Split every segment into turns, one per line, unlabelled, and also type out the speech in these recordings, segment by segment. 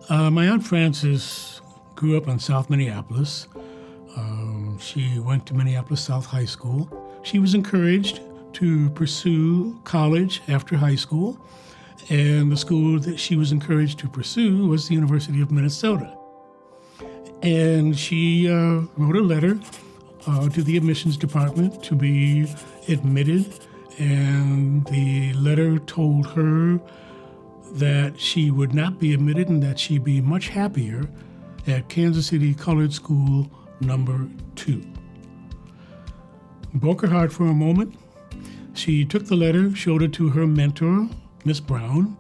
My Aunt Frances grew up in South Minneapolis. She went to Minneapolis South High School. She was encouraged to pursue college after high school, and the school that she was encouraged to pursue was the University of Minnesota. And she wrote a letter to the admissions department to be admitted, and the letter told her that she would not be admitted and that she'd be much happier at Kansas City Colored School number 2. Broke her heart for a moment. She took the letter, showed it to her mentor, Miss Brown,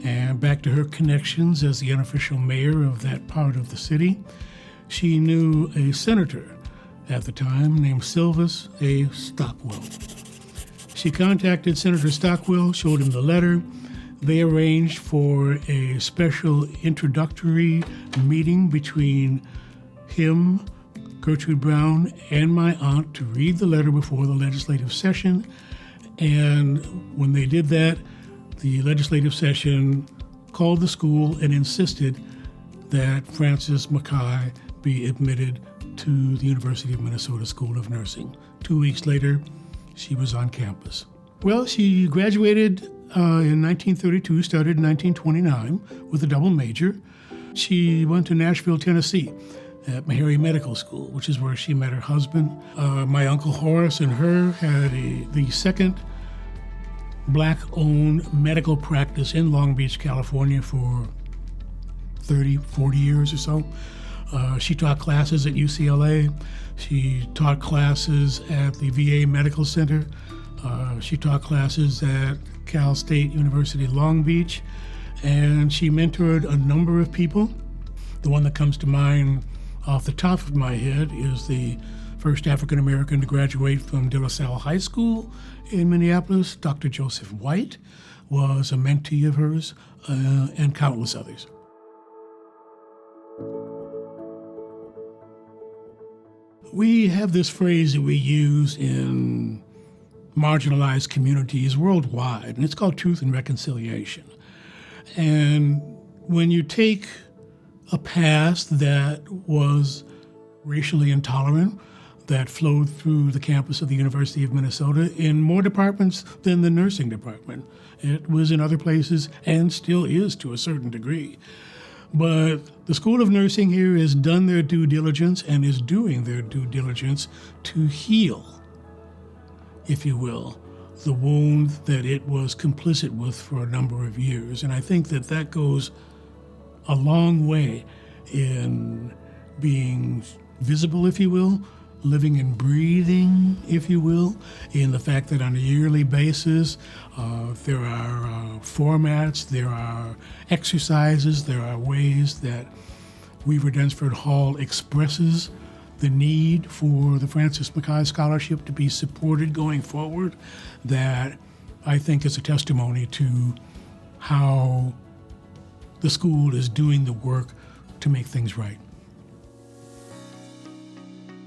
and back to her connections as the unofficial mayor of that part of the city. She knew a senator at the time named Sylvis A. Stockwell. She contacted Senator Stockwell, showed him the letter. They arranged for a special introductory meeting between him, Gertrude Brown, and my aunt to read the letter before the legislative session. And when they did that, the legislative session called the school and insisted that Frances McHie be admitted to the University of Minnesota School of Nursing. 2 weeks later, she was on campus. Well, she graduated in 1932, started in 1929 with a double major. She went to Nashville, Tennessee at Meharry Medical School, which is where she met her husband. My Uncle Horace and her had the second Black-owned medical practice in Long Beach, California for 30, 40 years or so. She taught classes at UCLA. She taught classes at the VA Medical Center. She taught classes at Cal State University Long Beach, and she mentored a number of people. The one that comes to mind off the top of my head is the first African American to graduate from De La Salle High School in Minneapolis. Dr. Joseph White was a mentee of hers, and countless others. We have this phrase that we use in marginalized communities worldwide, and it's called truth and reconciliation. And when you take a past that was racially intolerant, that flowed through the campus of the University of Minnesota in more departments than the nursing department. It was in other places and still is to a certain degree. But the School of Nursing here has done their due diligence and is doing their due diligence to heal, if you will, the wound that it was complicit with for a number of years. And I think that that goes a long way in being visible, if you will, living and breathing, if you will, in the fact that on a yearly basis, there are formats, there are exercises, there are ways that Weaver Dunsford Hall expresses the need for the Frances McHie Scholarship to be supported going forward, that I think is a testimony to how the school is doing the work to make things right.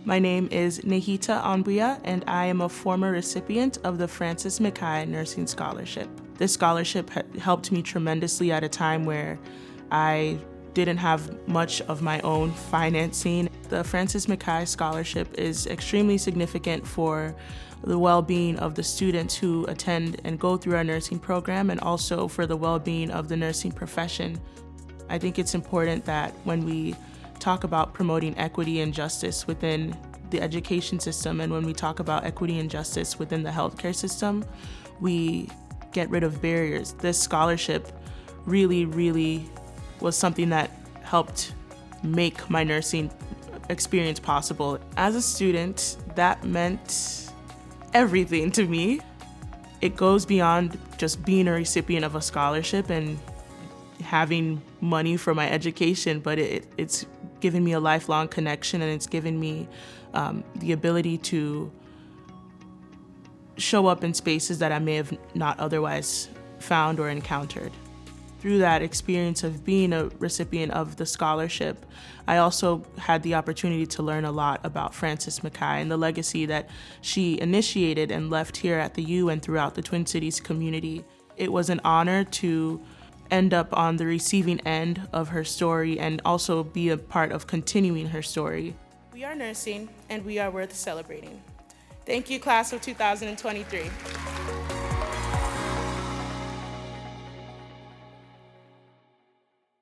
My name is Nehita Onbuya, and I am a former recipient of the Frances McHie Nursing Scholarship. This scholarship helped me tremendously at a time where I didn't have much of my own financing. The Frances McHie Scholarship is extremely significant for the well-being of the students who attend and go through our nursing program, and also for the well-being of the nursing profession. I think it's important that when we talk about promoting equity and justice within the education system, and when we talk about equity and justice within the healthcare system, we get rid of barriers. This scholarship really was something that helped make my nursing experience possible. As a student, that meant everything to me. It goes beyond just being a recipient of a scholarship and having money for my education, but it's given me a lifelong connection, and it's given me the ability to show up in spaces that I may have not otherwise found or encountered. Through that experience of being a recipient of the scholarship, I also had the opportunity to learn a lot about Frances McHie and the legacy that she initiated and left here at the U and throughout the Twin Cities community. It was an honor to end up on the receiving end of her story and also be a part of continuing her story. We are nursing, and we are worth celebrating. Thank you, class of 2023.